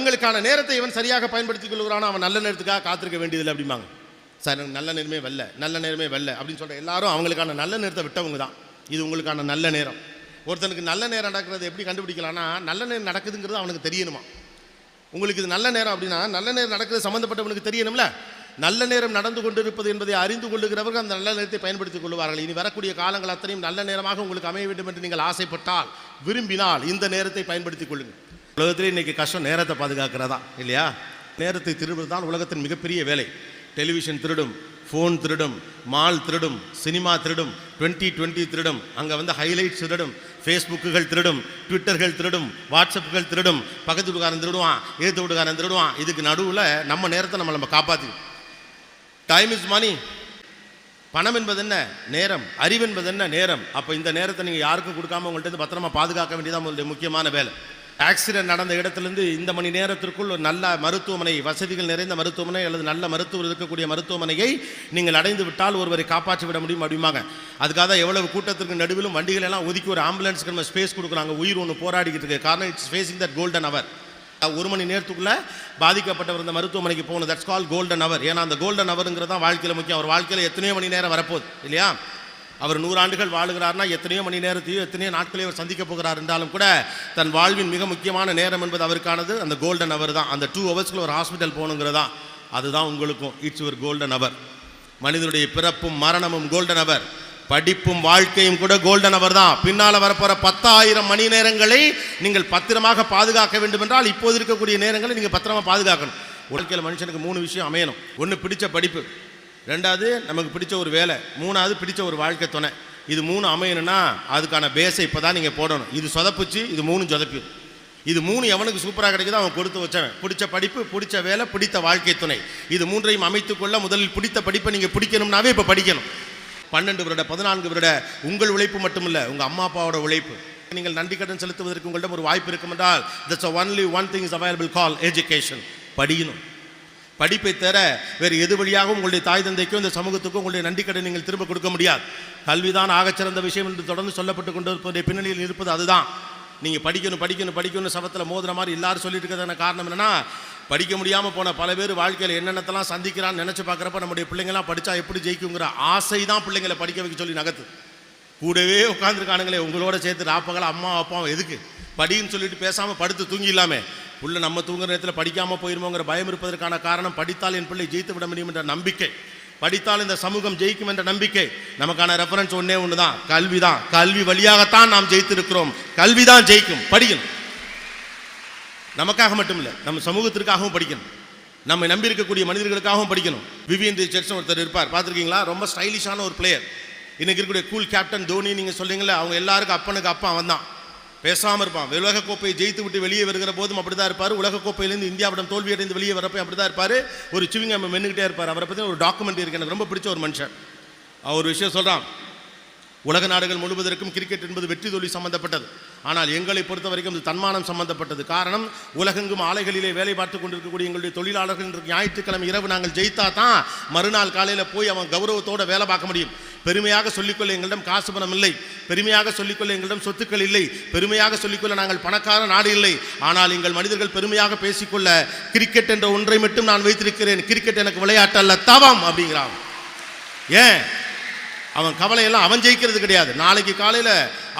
தங்களுக்கான நேரத்தை இவன் சரியாக பயன்படுத்திக் கொள்கிறானோ அவன் நல்ல நேரத்துக்காக காத்திருக்க வேண்டியதில்லை அப்படிம்பாங்க. சார் எனக்கு நல்ல நேரமே வெல்ல அப்படின்னு சொல்கிற எல்லாரும் அவங்களுக்கான நல்ல நேரத்தை விட்டவங்க தான். இது உங்களுக்கான நல்ல நேரம். ஒருத்தனுக்கு நல்ல நேரம் நடக்கிறது எப்படி கண்டுபிடிக்கலாம்னா, நல்ல நேரம் நடக்குதுங்கிறது அவனுக்கு தெரியணுமா. உங்களுக்கு இது நல்ல நேரம் அப்படின்னா நல்ல நேரம் நடக்கிறது சம்மந்தப்பட்டவனுக்கு தெரியணும்ல. நல்ல நேரம் நடந்து கொண்டிருப்பது என்பதை அறிந்து கொள்ளுகிறவர்கள் அந்த நல்ல நேரத்தை பயன்படுத்திக் கொள்வார்கள். இனி வரக்கூடிய காலங்கள் அத்தனையும் நல்ல நேரமாக உங்களுக்கு அமைய வேண்டும் என்று நீங்கள் ஆசைப்பட்டால், விரும்பினால் இந்த நேரத்தை பயன்படுத்திக் கொள்ளுங்கள். உலகத்திலே இன்னைக்கு கஷ்டம் நேரத்தை பாதுகாக்கிறதா இல்லையா? நேரத்தை திருடுவது தான் உலகத்தின் மிகப்பெரிய வேலை. டெலிவிஷன் திருடும், ஃபோன் திருடும், மால் திருடும், சினிமா திருடும், 2020 திருடும், அங்கே ஹைலைட்ஸ் திருடும், ஃபேஸ்புக்குகள் திருடும், ட்விட்டர்கள் திருடும், வாட்ஸ்அப்புகள் திருடும், பக்கத்து வீட்டுக்காரன் திருடுவான், ஏற்று வீட்டுக்காரன் திருடுவான். இதுக்கு நடுவில் நம்ம நேரத்தை நம்ம காப்பாற்றி. டைம் இஸ் மணி. பணம் என்பது என்ன? நேரம். அறிவு என்பது என்ன? நேரம். அப்போ இந்த நேரத்தை நீங்கள் யாருக்கும் கொடுக்காம உங்கள்கிட்ட பத்திரமா பாதுகாக்க வேண்டியதான் உங்களுடைய முக்கியமான வேலை. ஆக்சிடென்ட் நடந்த இடத்துலேருந்து இந்த மணி நேரத்திற்குள் ஒரு நல்ல மருத்துவமனை, வசதிகள் நிறைந்த மருத்துவமனை அல்லது நல்ல மருத்துவர் இருக்கக்கூடிய மருத்துவமனையை நீங்கள் அடைந்து விட்டால் ஒருவரை காப்பாற்றி விட முடியும் அப்படிம்பாங்க. அதுக்காக தான் எவ்வளவு கூட்டத்திற்கு நடுவிலும் வண்டிகள் எல்லாம் ஒதுக்கி ஒரு ஆம்புலன்ஸுக்கு நம்ம ஸ்பேஸ் கொடுக்குறாங்க. உயிர் ஒன்று போராடிக்கிட்டு இருக்கு. காரணம் இட்ஸ் ஃபேஸிங் தட் கோல்டன் அவர். ஒரு மணி நேரத்துக்குள்ளே பாதிக்கப்பட்டவர் இந்த மருத்துவமனைக்கு போகணும். தட்ஸ் கால் கோல்டன் அவர். ஏன்னா அந்த கோல்டன் அவருங்கிறது தான் வாழ்க்கையில் முக்கியம். அவர் வாழ்க்கையில் எத்தனையோ மணி நேரம் வரப்போகுது இல்லையா? அவர் 100 ஆண்டுகள் வாழுகிறார்னா எத்தனையோ மணி நேரத்தையோ எத்தனையோ நாட்களையும் அவர் சந்திக்க போகிறார் என்றாலும் கூட தன் வாழ்வின் மிக முக்கியமான நேரம் என்பது அவருக்கானது அந்த கோல்டன் அவர் தான். அந்த 2 ஹவர்ஸ்க்குள்ள ஒரு ஹாஸ்பிட்டல் போகணுங்கிறதா, அதுதான் உங்களுக்கும். இட்ஸ் ஒரு கோல்டன் அவர். மனிதனுடைய பிறப்பும் மரணமும் கோல்டன் அவர். படிப்பும் வாழ்க்கையும் கூட கோல்டன் அவர் தான். பின்னால் வரப்போகிற 10,000 மணி நேரங்களை நீங்கள் பத்திரமாக பாதுகாக்க வேண்டும் என்றால் இப்போது இருக்கக்கூடிய நேரங்களை நீங்கள் பத்திரமாக பாதுகாக்கணும். வாழ்க்கையில் மனுஷனுக்கு 3 விஷயம் அமையணும். ஒன்று பிடிச்ச படிப்பு, 2வது நமக்கு பிடிச்ச ஒரு வேலை, 3வது பிடிச்ச ஒரு வாழ்க்கை துணை. இது 3 அமையணும்னா அதுக்கான பேஸை இப்போ தான் நீங்கள் போடணும். இது சொதப்புச்சு, இது 3 சொதப்பி. இது 3 எவனுக்கு சூப்பராக கிடைக்குதோ அவன் கொடுத்து வச்சவன். பிடிச்ச படிப்பு, பிடிச்ச வேலை, பிடித்த வாழ்க்கை துணை. இது 3ஐயும் அமைத்துக்கொள்ள முதலில் பிடித்த படிப்பை நீங்கள் பிடிக்கணும்னாவே இப்போ படிக்கணும். 12 வருட 14 வருட உங்கள் உழைப்பு மட்டுமில்லை, உங்கள் அம்மா அப்பாவோட உழைப்பு. நீங்கள் நன்றி கடன் செலுத்துவதற்கு உங்களிடம் ஒரு வாய்ப்பு இருக்கும் என்றால் that's only one thing is available called education. படிக்கணும். படிப்பை தர வேறு எது வழியாகவும் உங்களுடைய தாய் தந்தைக்கும் இந்த சமூகத்துக்கும் உங்களுடைய நன்றி கடன் நீங்கள் திரும்ப கொடுக்க முடியாது. கல்விதான் ஆகச்சிறந்த விஷயம் என்று தொடர்ந்து சொல்லப்பட்டு கொண்டிருப்பதை பின்னணியில் இருப்பது அதுதான். நீங்கள் படிக்கணும் படிக்கணும் படிக்கணும் சபத்தில் மோதுற மாதிரி எல்லாரும் சொல்லிட்டு இருக்கிறதான காரணம் என்னன்னா, படிக்க முடியாமல் போன பல பேர் வாழ்க்கையில் என்னென்னத்தெல்லாம் சந்திக்கிறான்னு நினச்சி பார்க்குறப்ப நம்முடைய பிள்ளைங்களாம் படித்தா எப்படி ஜெயிக்குங்கிற ஆசை தான் பிள்ளைங்களை படிக்க வைக்க சொல்லி நகர்த்து. கூடவே உட்காந்துருக்கானுங்களே உங்களோட சேர்த்து ராப்பகல அம்மா அப்பாவும் எதுக்கு படின்னு சொல்லிட்டு பேசாமல் படுத்து தூங்கிடலாமே. உள்ள நம்ம தூங்குற நேரத்தில் படிக்காமல் போயிருமோங்கிற பயம் இருப்பதற்கான காரணம் படித்தால் என் பிள்ளை ஜெயித்து விட முடியும் என்ற நம்பிக்கை, படித்தால் இந்த சமூகம் ஜெயிக்கும் என்ற நம்பிக்கை. நமக்கான ரெஃபரன்ஸ் ஒன்று தான், கல்வி தான். கல்வி வழியாகத்தான் நாம் ஜெயித்திருக்கிறோம். கல்வி தான் ஜெயிக்கும். படிக்கணும். நமக்காக மட்டும் இல்லை, நம்ம சமூகத்திற்காகவும் படிக்கணும். நம்ம நம்பி இருக்கக்கூடிய மனிதர்களுக்காகவும் படிக்கணும். விவியன் ரிச்சர்ட்ஸ் ஒருத்தர் இருப்பார், பார்த்துருக்கீங்களா? ரொம்ப ஸ்டைலிஷான ஒரு பிளேயர். இன்னைக்கு இருக்கக்கூடிய கூல் கேப்டன் தோனி நீங்கள் சொல்றீங்களே, அவங்க எல்லாருக்கும் அப்பனுக்கு அப்பா அவன் தான். பேசாமல் இருப்பான். உலகக்கோப்பையை ஜெயித்து விட்டு வெளியே வருகிற போதும் அப்படி தான் இருப்பார். உலகக்கோப்பையிலேருந்து இந்தியாவிடம் தோல்வியடைந்து வெளியே வரப்போ அப்படி தான் இருப்பார். ஒரு சிவிங்க மென்னுக்கிட்டே இருப்பார். அவரை பற்றி ஒரு டாக்குமெண்ட் இருக்கு, எனக்கு ரொம்ப பிடிச்ச ஒரு மனுஷன். அவர் விஷயம் சொல்கிறான், உலக நாடுகள் முழுவதற்கும் கிரிக்கெட் என்பது வெற்றி தோல்வி சம்பந்தப்பட்டது. ஆனால் எங்களை பொறுத்த வரைக்கும் இது தன்மானம் சம்பந்தப்பட்டது. காரணம், உலகெங்கும் ஆலைகளிலே வேலை பார்த்து கொண்டிருக்கக்கூடிய எங்களுடைய தொழிலாளர்கள் இன்று ஞாயிற்றுக்கிழமை இரவு நாங்கள் ஜெயித்தா தான் மறுநாள் காலையில் போய் அவன் கௌரவத்தோடு வேலை பார்க்க முடியும். பெருமையாக சொல்லிக்கொள்ள எங்களிடம் காசு பணம் இல்லை, பெருமையாக சொல்லிக்கொள்ள எங்களிடம் சொத்துக்கள் இல்லை, பெருமையாக சொல்லிக்கொள்ள நாங்கள் பணக்கார நாடு இல்லை. ஆனால் எங்கள் மனிதர்கள் பெருமையாக பேசிக்கொள்ள கிரிக்கெட் என்ற ஒன்றை மட்டும் நான் வைத்திருக்கிறேன். கிரிக்கெட் எனக்கு விளையாட்டு அல்ல, தவம் அப்படிங்கிறான். ஏன்? அவன் கவலையெல்லாம் அவன் ஜெயிக்கிறது கிடையாது. நாளைக்கு காலையில்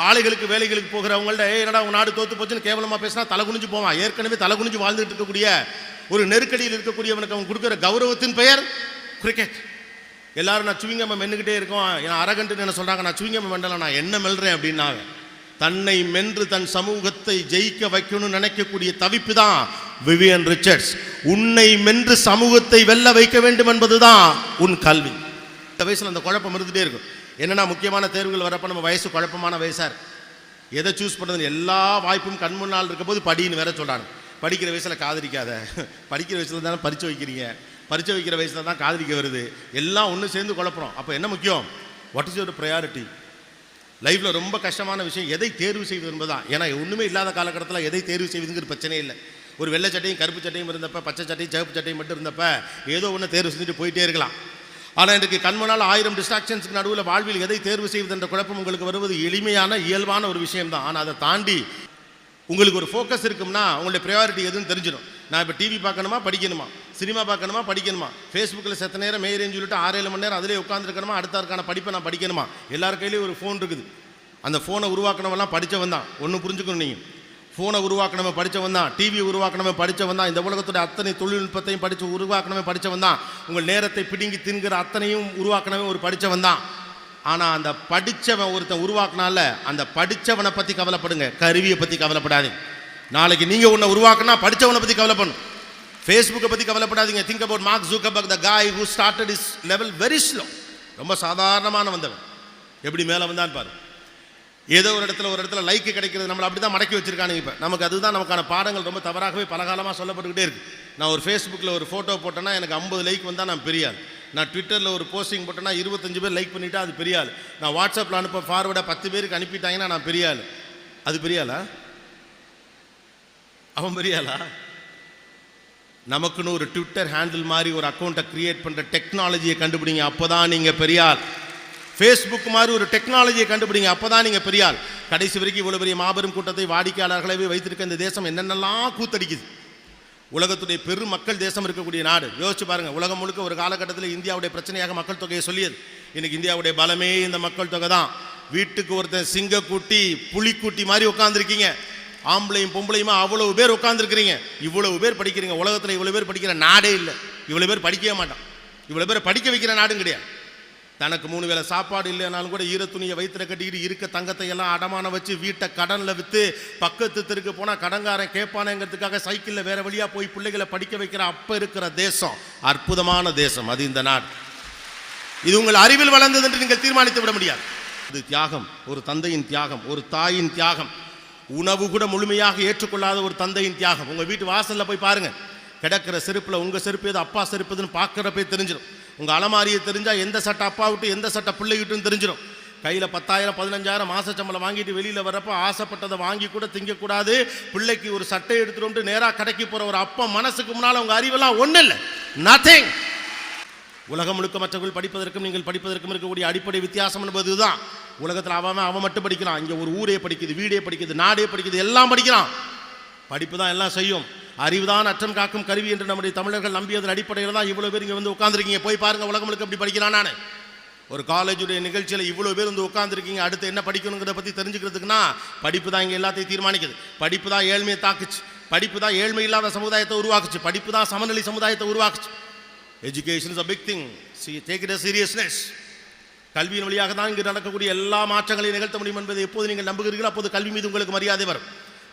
ஆலைகளுக்கு வேலைகளுக்கு போகிறவங்கள்ட்ட என்னடா உங்கள் நாடு தோற்று போச்சுன்னு கேவலமாக பேசினா தலை குனிஞ்சு போவான். ஏற்கனவே தலை குனிஞ்சு வாழ்ந்துட்டு இருக்கக்கூடிய ஒரு நெருக்கடியில் இருக்கக்கூடியவனுக்கு அவன் கொடுக்குற கௌரவத்தின் பெயர் கிரிக்கெட். எல்லாரும் நான் சுவிங்கம்மை மென்னுக்கிட்டே இருக்கோம், நான் அரகண்டுன்னு என்ன சொல்கிறாங்க, நான் சுவிங்கம்மை மெண்டல, நான் என்ன மெல்றேன் அப்படின்னாங்க. தன்னை மென்று தன் சமூகத்தை ஜெயிக்க வைக்கணும்னு நினைக்கக்கூடிய தவிப்பு தான் விவியன் ரிச்சர்ட்ஸ். உன்னை மென்று சமூகத்தை வெல்ல வைக்க வேண்டும் என்பதுதான் உன் கல்வி. இந்த வயசில் அந்த குழப்பம் இருந்துகிட்டே இருக்கும். என்னென்னா, முக்கியமான தேர்வுகள் வரப்போ நம்ம வயசு குழப்பமான வயசாக எதை சூஸ் பண்ணுறதுன்னு எல்லா வாய்ப்பும் கண் முன்னால் இருக்க போது படின்னு வேற சொல்கிறாங்க. படிக்கிற வயசில் காதலிக்காத, படிக்கிற வயசில் தானே பரிச்சை வைக்கிறீங்க, பரிச்சை வைக்கிற வயசில் தான் காதலிக்க வருது, எல்லாம் ஒன்று சேர்ந்து குழப்பறோம். அப்போ என்ன முக்கியம்? What is your priority? லைஃப்பில் ரொம்ப கஷ்டமான விஷயம் எதை தேர்வு செய்வது என்பதுதான். ஏன்னா ஒன்றுமே இல்லாத காலகட்டத்தில் எதை தேர்வு செய்வதுங்கிற பிரச்சனையே இல்லை. ஒரு வெள்ளை சட்டையும் கருப்பு சட்டையும் இருந்தப்போ, பச்சை சட்டையும் சிவப்பு சட்டையும் மட்டும் இருந்தப்போ ஏதோ ஒன்று தேர்வு செஞ்சுட்டு போயிட்டே இருக்கலாம். ஆனால் இன்றைக்கு கண்முன்னால் 1000 டிஸ்ட்ராக்ஷன்ஸுக்கு நடுவில் வாழ்வில் எதை தேர்வு செய்வது என்ற குழப்பம் உங்களுக்கு வருவது எளிமையான இயல்பான ஒரு விஷயம்தான். ஆனால் அதை தாண்டி உங்களுக்கு ஒரு ஃபோக்கஸ் இருக்கும்னா உங்களுடைய ப்ரையாரிட்டி எதுன்னு தெரிஞ்சிடும். நான் இப்போ டிவி பார்க்கணுமா படிக்கணுமா, சினிமா பார்க்கணுமா படிக்கணுமா, ஃபேஸ்புக்கில் செத்த நேரம் மேயரேன்னு சொல்லிட்டு 6-7 மணி நேரம் அதிலே உட்காந்துருக்கணுமா, அடுத்தாருக்கான படிப்பை நான் படிக்கணுமா. எல்லார் கையிலேயும் ஒரு ஃபோன் இருக்குது. அந்த ஃபோனை உருவாக்கினவெல்லாம் படித்தவன் தான். ஒன்று புரிஞ்சுக்கணும், நீங்கள் ஃபோனை உருவாக்கினவன் படித்தவன் தான், டிவியை உருவாக்கினவன் படித்தவன் தான், இந்த உலகத்துடைய அத்தனை தொழில்நுட்பத்தையும் படித்து உருவாக்கினவன் படித்தவன் தான், உங்கள் நேரத்தை பிடுங்கி தின்கிற அத்தனையும் உருவாக்கினவன் ஒரு படித்தவன் தான். ஆனால் அந்த படித்தவன் ஒருத்தன் உருவாக்கினால அந்த படித்தவனை பற்றி கவலைப்படுங்க, கருவியை பற்றி கவலைப்படாதீங்க. நாளைக்கு நீங்கள் ஒன்றை உருவாக்கினா படித்தவனை பற்றி கவலைப்படணும், ஃபேஸ்புக்கை பற்றி கவலைப்படாதீங்க. திங்க் அபவுட் மார்க் ஜூக்கர்பர்க், த காய் who started is level very slow. ரொம்ப சாதாரணமான வந்தவன் எப்படி மேலே வந்தான்னு பாரு. ஏதோ ஒரு இடத்துல லைக்கு கிடைக்கிறது, நம்மளை அப்படி தான் மடக்கி வச்சிருக்கானுங்க. இப்போ நமக்கு அதுதான் நமக்கான பாடங்கள் ரொம்ப தவறாகவே பலகாலமாக சொல்லப்பட்டுக்கிட்டே இருக்குது. நான் ஒரு ஃபேஸ்புக்கில் ஒரு ஃபோட்டோ போட்டேன்னா எனக்கு 50 லைக் வந்தால் நான் பெரிய ஆள். நான் ட்விட்டரில் ஒரு போஸ்டிங் போட்டேன்னா 25 பேர் லைக் பண்ணிவிட்டா அது பெரிய ஆள். நான் வாட்ஸ்அப்பில் அனுப்ப ஃபார்வர்டாக 10 பேருக்கு அனுப்பிட்டாங்கன்னா நான் பெரிய ஆள். அது பெரிய ஆளா? அவன் பெரிய ஆளா? நமக்குன்னு ஒரு ட்விட்டர் ஹேண்டில் மாதிரி ஒரு அக்கௌண்ட்டை கிரியேட் பண்ணுற டெக்னாலஜியை கண்டுபிடிங்க, அப்போ தான் நீங்கள் பெரிய ஆள். ஃபேஸ்புக் மாதிரி ஒரு டெக்னாலஜியை கண்டுபிடிங்க, அப்போ தான் நீங்கள் பெரிய ஆள். கடைசி வரைக்கும் இவ்வளோ பெரிய மாபெரும் கூட்டத்தை வாடிக்கையாளர்களாகவே வைத்திருக்க இந்த தேசம் என்னென்னலாம் கூத்தடிக்குது. உலகத்துடைய பெரும் மக்கள் தேசம் இருக்கக்கூடிய நாடு. யோசிச்சு பாருங்கள், உலகம் முழுக்க ஒரு காலகட்டத்தில் இந்தியாவுடைய பிரச்சனையாக மக்கள் தொகையை சொல்லியது. இன்னைக்கு இந்தியாவுடைய பலமே இந்த மக்கள் தொகை தான். வீட்டுக்கு ஒருத்தன் சிங்கக்கூட்டி புலிக்கூட்டி மாதிரி உட்காந்துருக்கீங்க. ஆம்பளையும் பொம்பளையுமா அவ்வளவு பேர் உட்காந்துருக்கிறீங்க. இவ்வளவு பேர் படிக்கிறீங்க. உலகத்தில் இவ்வளோ பேர் படிக்கிற நாடே இல்லை. இவ்வளோ பேர் படிக்கவே மாட்டான். இவ்வளோ பேரை படிக்க வைக்கிற நாடும் கிடையாது. தனக்கு 3 வேளை சாப்பாடு இல்லைனாலும் கூட ஈர துணியை வயிற்றுல கட்டிக்கிட்டு இருக்க தங்கத்தை எல்லாம் அடமான வச்சு வீட்டை கடனில் விற்று பக்கத்து தெருக்கு போனால் கடங்காரன் கேட்பானேங்கிறதுக்காக சைக்கிளில் வேற வழியாக போய் பிள்ளைகளை படிக்க வைக்கிற அப்போ இருக்கிற தேசம் அற்புதமான தேசம் அது இந்த நாடு. இது உங்கள் அறிவில் வளர்ந்தது என்று நீங்கள் தீர்மானித்து விட முடியாது. இது தியாகம், ஒரு தந்தையின் தியாகம், ஒரு தாயின் தியாகம், உணவு கூட முழுமையாக ஏற்றுக்கொள்ளாத ஒரு தந்தையின் தியாகம். உங்கள் வீட்டு வாசலில் போய் பாருங்கள், கிடக்கிற செருப்பில் உங்கள் செருப்பு எது அப்பா செருப்புதுன்னு பார்க்குறப்பே தெரிஞ்சிடும். உங்கள் அலமாரியை தெரிஞ்சால் எந்த சட்டை அப்பா விட்டு எந்த சட்டை பிள்ளை விட்டுன்னு தெரிஞ்சிடும். கையில் 10,000 15,000 மாச சம்பளம் வாங்கிட்டு வெளியில் வரப்போ ஆசைப்பட்டதை வாங்கி கூட திங்கக்கூடாது, பிள்ளைக்கு ஒரு சட்டை எடுத்துட்டு நேராக கடைக்கு போகிற ஒரு அப்பா மனசுக்கு முன்னால் உங்கள் அறிவெல்லாம் ஒன்றும் இல்லை, நத்திங். உலகம் முழுக்க மற்றவர்கள் படிப்பதற்கும் நீங்கள் படிப்பதற்கும் இருக்கக்கூடிய அடிப்படை வித்தியாசம் என்பது தான். உலகத்தில் அவன் மட்டும் படிக்கிறான், இங்கே ஒரு ஊரே படிக்குது, வீடே படிக்குது, நாடே படிக்குது, எல்லாம் படிக்கிறான். படிப்பு தான் எல்லாம் செய்யும். அறிவு தான் அற்றம் காக்கும் கருவி என்று நம்முடைய தமிழர்கள் நம்பியதன் அடிப்படையில் தான் இவ்வளோ பேர் இங்கே வந்து உட்காந்துருக்கீங்க. போய் பாருங்கள், உலகம் முழுக்க எப்படி படிக்கிறான். நான் ஒரு காலேஜுடைய நிகழ்ச்சியில் இவ்வளோ பேர் வந்து உட்காந்துருக்கீங்க. அடுத்து என்ன படிக்கணுங்கிறத பற்றி தெரிஞ்சுக்கிறதுக்குன்னா படிப்பு தான் இங்கே எல்லாத்தையும் தீர்மானிக்குது. படிப்பு தான் ஏழ்மையை தாக்குச்சு, படிப்பு தான் ஏழ்மை இல்லாத சமுதாயத்தை உருவாக்குச்சு, படிப்பு தான் சமநிலை சமுதாயத்தை உருவாக்குச்சு. Education is a big thing, take it a seriousness. கல்வியின் வழியாக தான் இங்கு நடக்கக்கூடிய எல்லா மாற்றங்களையும் நிகழ்த்த முடியும் என்பதை எப்போது நீங்கள் நம்புகிறீர்களோ அப்போது கல்வி மீது உங்களுக்கு மரியாதை வரும்.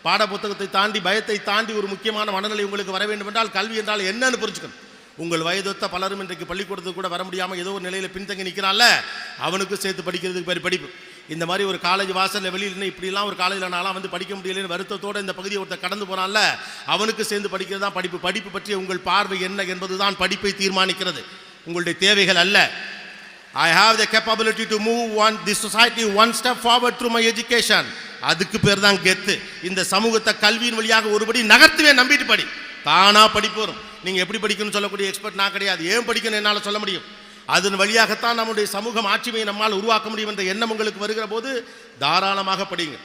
பாட புத்தகத்தை தாண்டி பயத்தை தாண்டி ஒரு முக்கியமான மனநிலை உங்களுக்கு வர வேண்டும் என்றால் கல்வி என்றால் என்னன்னு புரிஞ்சுக்கணும். உங்கள் வயதொத்த பலரும் இன்றைக்கு பள்ளிக்கூடத்துக்கு கூட வர முடியாமல் ஏதோ ஒரு நிலையில் பின்தங்கி நிற்கிறான்ல, அவனுக்கு சேர்த்து படிக்கிறதுக்கு பேர் படிப்பு. இந்த மாதிரி ஒரு காலேஜ் வாசலில் வெளியில் இப்படிலாம் ஒரு காலேஜில் நான்லாம் வந்து படிக்க முடியலன்னு வருத்தத்தோடு இந்த பகுதியை ஒருத்தர் கடந்து போனான்ல, அவனுக்கு சேர்ந்து படிக்கிறது தான் படிப்பு. படிப்பு பற்றிய உங்கள் பார்வை என்ன என்பது தான் படிப்பை தீர்மானிக்கிறது, உங்களுடைய தேவைகள் அல்ல. I have the capability to move this society one step forward through my education. அதுக்கு பேர் தான் கெத்து. இந்த சமூகத்தை கல்வியின் வழியாக ஒருபடி நகர்த்துவே, நம்பிட்டு படி, தானா படிப்பு வரும். நீங்கள் எப்படி படிக்கணும்னு சொல்லக்கூடிய எக்ஸ்பர்ட் நான் கிடையாது. ஏன் படிக்கணும் என்னால் சொல்ல முடியும். அதன் வழியாகத்தான் நம்முடைய சமூகம் ஆட்சிமையை நம்மால் உருவாக்க முடியும் என்ற எண்ணம் உங்களுக்கு வருகிற போது தாராளமாக படிங்க.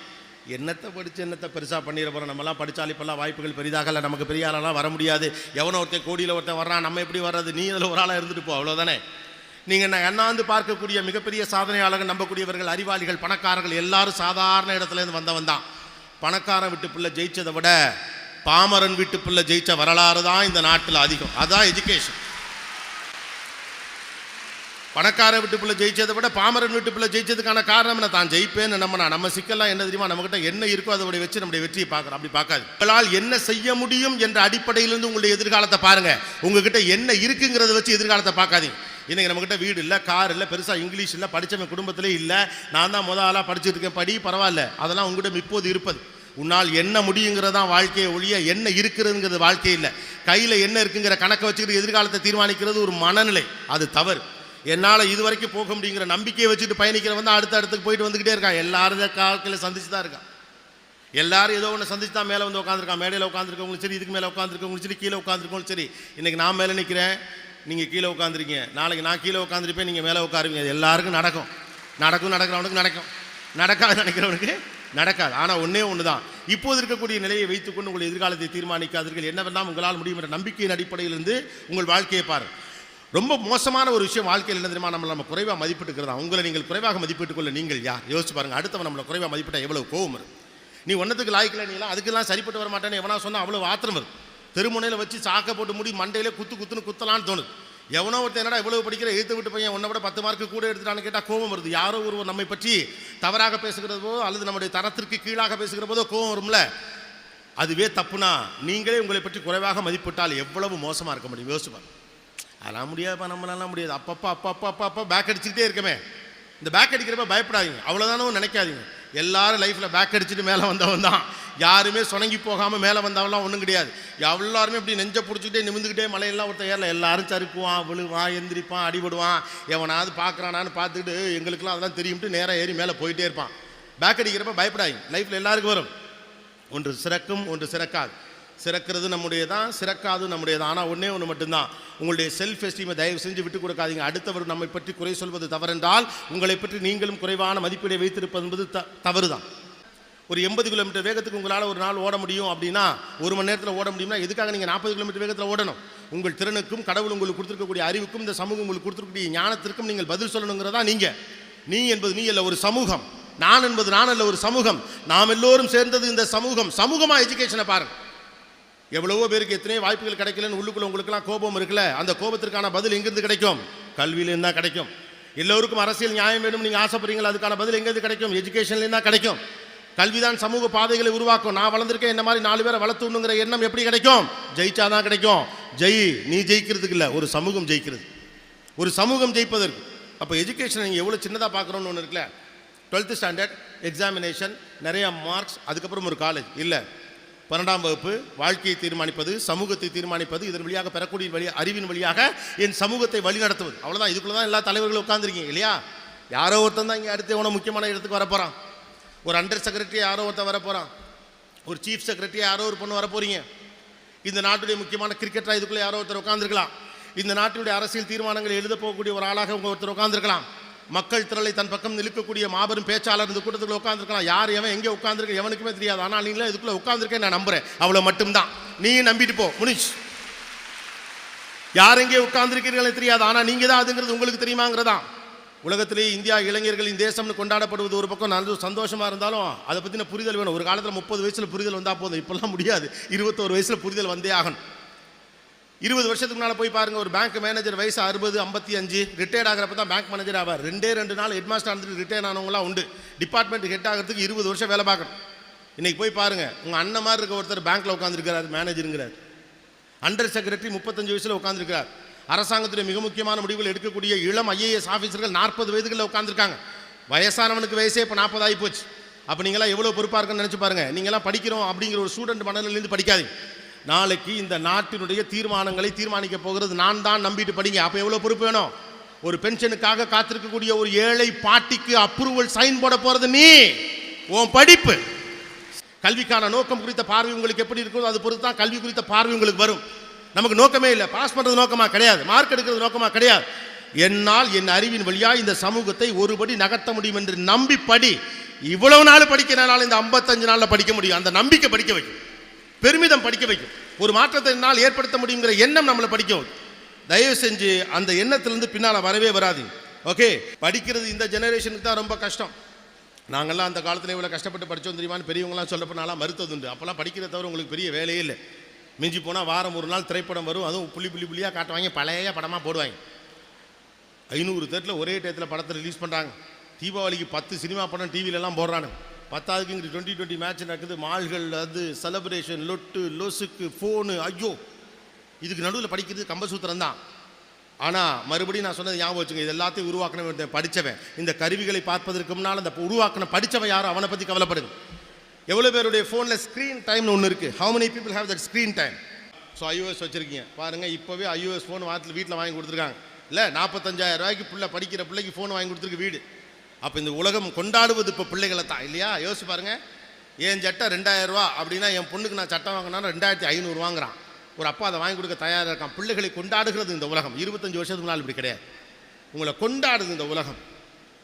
என்னத்தை படித்து என்னத்தை பெருசாக பண்ணிட போகிறோம். நம்மலாம் படித்தால் இப்போல்லாம் வாய்ப்புகள் பெரிதாக இல்லை, நமக்கு பெரிய ஆளெல்லாம் வர முடியாது. எவனோ ஒருத்தன் கோடியில் ஒருத்தன் வர்றான், நம்ம எப்படி வர்றது? நீ அதில் ஒரு ஆளாக இருந்துட்டு போ, அவ்வளோதானே. நீங்கள் அண்ணாந்து பார்க்கக்கூடிய மிகப்பெரிய சாதனையாளர்கள், நம்பக்கூடியவர்கள், அறிவாளிகள், பணக்காரர்கள் எல்லாரும் சாதாரண இடத்துலேருந்து வந்தவன் தான். பணக்காரன் வீட்டு பிள்ளை ஜெயிச்சதை விட பாமரன் வீட்டு பிள்ளை ஜெயிச்ச வரலாறு தான் இந்த நாட்டில் அதிகம். அதுதான் எஜுகேஷன். பணக்கார வீட்டு பிள்ளை ஜெயிச்சதை விட பாமரன் வீட்டு பிள்ளை ஜெயிச்சதுக்கான காரணம் என்ன? தான் ஜெயிப்பேன்னு நம்ம சிக்கல்லாம் என்ன தெரியுமா? நம்மகிட்ட என்ன இருக்கோ அதை வச்சு நம்முடைய வெற்றியை பார்க்குறோம். அப்படி பார்க்காது. உங்களால் என்ன செய்ய முடியும் என்ற அடிப்படையிலிருந்து உங்களுடைய எதிர்காலத்தை பாருங்க. உங்ககிட்ட என்ன இருக்குங்கிறத வச்சு எதிர்காலத்தை பார்க்காதீங்க. இன்றைக்கி நம்மகிட்ட வீடு இல்லை, கார் இல்லை, பெருசாக இங்கிலீஷ் இல்லை, படித்தவன் குடும்பத்திலே இல்லை, நான் தான் முதலாக படிச்சுட்டு இருக்கேன், படி பரவாயில்ல, அதெல்லாம் உங்கள்கிட்ட இப்போது இருப்பது. உன்னால் என்ன முடியுங்கிறதான் வாழ்க்கையை ஒழிய என்ன இருக்கிறதுங்கிறது வாழ்க்கை இல்லை. கையில் என்ன இருக்குங்கிற கணக்கை வச்சுக்கிட்டு எதிர்காலத்தை தீர்மானிக்கிறது ஒரு மனநிலை, அது தவறு. என்னால் இது வரைக்கும் போக முடியுங்கிற நம்பிக்கையை வச்சுட்டு பயணிக்கிறவன் தான் அடுத்த இடத்துக்கு போயிட்டு வந்துக்கிட்டே இருக்கான். எல்லாரும் காலத்தில் சந்திச்சு தான் இருக்கான். எல்லாரும் ஏதோ ஒன்று சந்திச்சு தான் மேலே வந்து உட்காந்துருக்கான். மேடையில் உட்காந்துருக்கவங்களும் சரி, இதுக்கு மேலே உட்காந்துருக்கவங்களும் சரி, கீழே உட்காந்துருக்கவங்களும் சரி. இன்றைக்கி நான் மேலே நிற்கிறேன், நீங்கள் கீழே உட்காந்துருக்கீங்க, நாளைக்கு நான் கீழே உட்காந்துருப்பேன், நீங்கள் மேலே உட்காருவீங்க. அது எல்லாருக்கும் நடக்கும். நடக்கிறவனுக்கு நடக்கும், நடக்காது நினைக்கிறவனுக்கு நடக்காது. ஆனால் ஒன்றே ஒன்று தான், இப்போது இருக்கக்கூடிய நிலையை வைத்துக்கொண்டு உங்கள் எதிர்காலத்தை தீர்மானிக்காதீர்கள். என்னவெல்லாம் உங்களால் முடியும் என்ற நம்பிக்கையின் அடிப்படையிலிருந்து உங்கள் வாழ்க்கையை பாருங்கள். ரொம்ப மோசமான ஒரு விஷயம் வாழ்க்கையில் என்ன தெரியுமா? நம்ம குறைவாக மதிப்பிட்டுக்கிறதா. உங்களை நீங்கள் குறைவாக மதிப்பிட்டுக் கொள்ள நீங்கள் யார்? யோசிச்சு பாருங்கள். அடுத்தவன் நம்மளை குறைவாக மதிப்பிட்டா எவ்வளவு கோவம் வரும். நீ ஒன்றத்துக்கு லாய்க்கில் நீலாம் அதுக்கெல்லாம் சரிப்பட்டு வர மாட்டேன்னு எவனா சொன்னால் அவ்வளோ ஆத்திரம் வரும். தெருமுனையில் வச்சு சாக்க போட்டு முடி மண்டையிலே குத்துன்னு குத்தலான்னு தோணுது. எவனோ ஒருத்தர் என்னடா இவ்வளவு படிக்கிற எழுத்து விட்டு பையன் உன்னை விட 10 மார்க்கு கூட எடுத்துட்டான்னு கேட்டால் கோபம் வருது. யாரோ ஒருவர் நம்மை பற்றி தவறாக பேசுகிற போதோ அல்லது நம்முடைய தரத்திற்கு கீழாக பேசுகிற போதோ கோபம் வரும்ல. அதுவே தப்புனா நீங்களே உங்களை பற்றி குறைவாக மதிப்பிட்டால் எவ்வளவு மோசமாக இருக்க முடியும் யோசிப்பாங்க. அதெல்லாம் முடியாதுப்பா, நம்மளாலாம் முடியாது. அப்பப்போ பேக் அடிச்சுக்கிட்டே இருக்கமே. இந்த பேக் அடிக்கிறப்ப பயப்படாதீங்க, அவ்வளோதானோ நினைக்காதீங்க. எல்லாரும் லைஃப்பில் பேக் அடிச்சுட்டு மேலே வந்தவன் தான். யாருமே சொனங்கி போகாமல் மேலே வந்தவன்லாம் ஒன்றும் கிடையாது. எல்லாருமே இப்படி நெஞ்சை பிடிச்சிக்கிட்டே நிமிந்துக்கிட்டே மலையெல்லாம் ஒருத்தர் ஏறல. எல்லாரும் சறுக்குவான், விழுவான், எந்திரிப்பான், அடிபடுவான். எவனாவது பார்க்குறானான்னு பார்த்துக்கிட்டு எங்களுக்குலாம் அதெல்லாம் தெரியும்ட்டு நேராக ஏறி மேலே போயிட்டே இருப்பான். பேக் அடிக்கிறப்ப பயப்படாதீங்க. லைஃப்பில் எல்லாருக்கும் வரும். ஒன்று சிறக்கும், ஒன்று சிறக்காது. சிறக்கிறது நம்முடைய தான், சிறக்காது நம்முடைய தான். ஆனால் ஒன்றே ஒன்று மட்டும்தான், உங்களுடைய செல்ஃப் எஸ்டீமை தயவு செஞ்சு விட்டுக் கொடுக்காதீங்க. அடுத்தவர் நம்மை பற்றி குறை சொல்வது தவறென்றால் உங்களை பற்றி நீங்களும் குறைவான மதிப்பீடை வைத்திருப்பது என்பது தவறு தான். ஒரு 80 கிலோமீட்டர் வேகத்துக்கு உங்களால் ஒரு நாள் ஓட முடியும் அப்படின்னா, 1 மணி நேரத்தில் ஓட முடியும்னா எதுக்காக நீங்கள் 40 கிலோமீட்டர் வேகத்தில் ஓடணும்? உங்கள் திறனுக்கும் கடவுள் உங்களுக்கு கொடுத்துருக்கக்கூடிய அறிவுக்கும் இந்த சமூகம் உங்களுக்கு கொடுத்துருக்கக்கூடிய ஞானத்திற்கும் நீங்கள் பதில் சொல்லணுங்கிறதா. நீ என்பது நீ அல்ல, ஒரு சமூகம். நான் என்பது நான் அல்ல, ஒரு சமூகம். நாம் எல்லோரும் சேர்ந்தது இந்த சமூகம். சமூகமாக எஜுகேஷனை பாருங்கள். எவ்வளவோ பேருக்கு எத்தனையோ வாய்ப்புகள் கிடைக்கலன்னு உள்ளுக்குள்ள உங்களுக்குலாம் கோபம் இருக்குல்ல, அந்த கோபத்திற்கான பதில் எங்கிருந்து கிடைக்கும்? கல்வியிலேருந்து தான் கிடைக்கும். எல்லோருக்கும் அரசியல் நியாயம் வேணும் நீங்கள் ஆசைப்படுறீங்களா? அதுக்கான பதில் எங்கேருந்து கிடைக்கும்? எஜுகேஷன்லேருந்து தான் கிடைக்கும். கல்விதான் சமூக பாதைகளை உருவாக்கும். நான் வளர்ந்துருக்கேன், இந்த மாதிரி 4 பேரை வளர்த்துணுங்கிற எண்ணம் எப்படி கிடைக்கும்? ஜெயிச்சாதான் கிடைக்கும். நீ ஜெயிக்கிறதுக்கு இல்லை, ஒரு சமூகம் ஜெயிக்கிறது, ஒரு சமூகம் ஜெயிப்பதற்கு. அப்போ எஜுகேஷன் நீங்கள் எவ்வளோ சின்னதாக பார்க்குறோன்னு ஒன்று இருக்குல்ல. 12th ஸ்டாண்டர்ட் எக்ஸாமினேஷன், நிறையா மார்க்ஸ், அதுக்கப்புறம் ஒரு காலேஜ் இல்லை. 12ஆம் வகுப்பு வாழ்க்கையை தீர்மானிப்பது, சமூகத்தை தீர்மானிப்பது. இதன் வழியாக பெறக்கூடிய அறிவின் வழியாக என் சமூகத்தை வழி நடத்துவது. அவ்வளோதான். இதுக்குள்ள தான் எல்லா தலைவர்களும் உட்காந்துருக்கீங்க இல்லையா? யாரோ ஒருத்தன் தான் இங்கே அடுத்து எவனோ முக்கியமான இடத்துக்கு வரப்போகிறான். ஒரு அண்டர் செக்ரட்டரி யாரோ ஒருத்தன் வரப்போகிறான். ஒரு சீஃப் செக்ரட்டரி யாரோ ஒரு பொண்ணு வரப்போறீங்க. இந்த நாட்டுடைய முக்கியமான கிரிக்கெட்டராக இதுக்குள்ளே யாரோ ஒருத்தர் உட்காந்துருக்கலாம். இந்த நாட்டுடைய அரசியல் தீர்மானங்களை எழுத போகக்கூடிய ஒரு ஆளாக உங்கள் ஒருத்தர் உட்காந்துருக்கலாம். மக்கள் திரளை தன் பக்கம் நிற்கக்கூடிய மாபெரும் பேச்சாளர் இந்த கூட்டத்துக்குள்ள உட்காந்துருக்கலாம். யார் எவன் எங்கே உட்காந்துருக்க எவனுக்குமே தெரியாது. ஆனால் நீங்களே இதுக்குள்ளே உட்காந்துருக்கேன் நான் நம்புறேன். அவ்வளோ மட்டும்தான். நீயும் நம்பிட்டு போ, முடிச்சு. யார் எங்கே உட்கார்ந்துருக்கிறீர்களே தெரியாது, ஆனால் நீங்கள் தான் அதுங்கிறது உங்களுக்கு தெரியுமாங்கிறதா. உலகத்திலேயே இந்தியா இளைஞர்களின் தேசம்னு கொண்டாடப்படுவது ஒரு பக்கம் நல்ல சந்தோஷமாக இருந்தாலும் அதை பற்றின புரிதல் வேணும். ஒரு காலத்தில் 30 வயசில் புரிதல் வந்தால் போதும். இப்போல்லாம் முடியாது. 21 வயசில் புரிதல் வந்தே ஆகணும். 20 வருஷத்துக்கு முன்னால் போய் பாருங்கள். ஒரு பேங்க் மேனேஜர் வயசு 60, 55 ரிட்டையர்ட் ஆகிறப்ப தான் பேங்க் மேனேஜர் ஆவார். 2 நாள் ஹெட் மாஸ்டர் இருந்துட்டு ரிட்டையர் ஆனவங்களாம் உண்டு. டிபார்ட்மெண்ட் ஹெட் ஆகிறதுக்கு 20 வருஷம் வேலை பார்க்கணும். இன்றைக்கி போய் பாருங்கள், உங்கள் அண்ணன் மாதிரி இருக்க ஒருத்தர் பேங்க்கில் உட்காந்துருக்கிறார், மேனேஜருங்கிறார். அண்டர் செக்ரட்டரி 35 வயசில் உட்காந்துருக்கிறார். அரசாங்கத்துடைய மிக முக்கியமான முடிவுகள் எடுக்கக்கூடிய இளம் IAS ஆஃபீஸர்கள் 40 வயதுகளில் உட்காந்துருக்காங்க. வயசானவனுக்கு வயசே இப்போ 40 ஆகி போச்சு. அப்போ நீங்களாம் எவ்வளோ பொறுப்பாக இருக்குன்னு நினச்சி பாருங்கள். நீங்களாம் படிக்கிறோம் அப்படிங்கிற ஒரு ஸ்டூடெண்ட் மனநிலையிலேருந்து படிக்காதீங்க. நாளைக்கு இந்த நாட்டினுடைய தீர்மானங்களை தீர்மானிக்க போகிறது நான் தான் நம்பிட்டு படிங்க. அப்போ எவ்வளோ பொறுப்பு வேணும்? ஒரு பென்ஷனுக்காக காத்திருக்கக்கூடிய ஒரு ஏழை பாட்டிக்கு அப்ரூவல் சைன் போட போகிறது நீ, உன் படிப்பு. கல்விக்கான நோக்கம் குறித்த பார்வை உங்களுக்கு எப்படி இருக்குதோ அது பொறுத்து தான் கல்வி குறித்த பார்வை உங்களுக்கு வரும். நமக்கு நோக்கமே இல்லை, பாஸ் பண்ணுறது நோக்கமாக கிடையாது, மார்க் எடுக்கிறது நோக்கமாக கிடையாது. என்னால் என் அறிவின் வழியாக இந்த சமூகத்தை ஒருபடி நகர்த்த முடியும் என்று நம்பி படி. இவ்வளவு நாள் படிக்கிறனால இந்த 55 நாளில் படிக்க முடியும். அந்த நம்பிக்கை படிக்க வைக்கும், பெருமிதம் படிக்க வைக்கும். ஒரு மாற்றத்தை என்னால் ஏற்படுத்த முடியுங்கிற எண்ணம் நம்மளை படிக்க வைக்கும். தயவு செஞ்சு அந்த எண்ணத்திலிருந்து பின்னால் வரவே வராதிங்க. ஓகே, படிக்கிறது இந்த ஜெனரேஷனுக்கு தான் ரொம்ப கஷ்டம். நாங்கள்லாம் அந்த காலத்தில் இவ்வளோ கஷ்டப்பட்டு படித்தோம் தெரியுமான்னு பெரியவங்களாம் சொல்லப்போனாலாம் மறுத்ததுண்டு. அப்போல்லாம் படிக்கிறத தவிர உங்களுக்கு பெரிய வேலையே இல்லை. மிஞ்சி போனால் வாரம் ஒரு நாள் திரைப்படம் வரும், அதுவும் புள்ளியாக காட்டுவாங்க, பழைய படமாக போடுவாங்க. 500 தேட்டரில் ஒரே டயத்தில் படத்தை ரிலீஸ் பண்ணுறாங்க. தீபாவளிக்கு 10 சினிமா படம் டிவிலெல்லாம் போடுறாங்க. 10க்கு இங்கே 2020 மேட்ச் நடக்குது. மால்கள், அது செலப்ரேஷன், லொட்டு லொசுக்கு, ஃபோனு. ஐயோ, இதுக்கு நடுவில் படிக்கிறது கம்பசூத்திரம் தான். ஆனால் மறுபடியும் நான் சொன்னது ஞாபகம் வச்சுங்க, இது எல்லாத்தையும் உருவாக்கின படித்தவன். இந்த கருவிகளை பார்ப்பதற்கு முன்னால் அந்த உருவாக்கின படித்தவன் யாரும் அவனை பற்றி கவலைப்படுங்க. எவ்வளோ பேருடைய ஃபோனில் ஸ்க்ரீன் டைம்னு ஒன்று இருக்குது. How many people have that screen time? So iOS வச்சுருக்கீங்க பாருங்கள். இப்போவே iOS ஃபோன் வீட்டில் வாங்கி கொடுத்துருக்காங்க. இல்லை 45,000 ரூபாய்க்கு படிக்கிற பிள்ளைக்கு ஃபோன் வாங்கி கொடுத்துருக்கு வீடு. அப்போ இந்த உலகம் கொண்டாடுவது இப்போ பிள்ளைகளை தான் இல்லையா? யோசிச்சு பாருங்கள். என் சட்டை 2000 ரூபா அப்படின்னா என் பொண்ணுக்கு நான் சட்டம் வாங்கினா 2500 வாங்குறான். ஒரு அப்பா அதை வாங்கி கொடுக்க தயாராக இருக்கான். பிள்ளைகளை கொண்டாடுகிறது இந்த உலகம். 25 வருஷத்துக்கு முன்னால் இப்படி கிடையாது. உங்களை கொண்டாடுது இந்த உலகம்.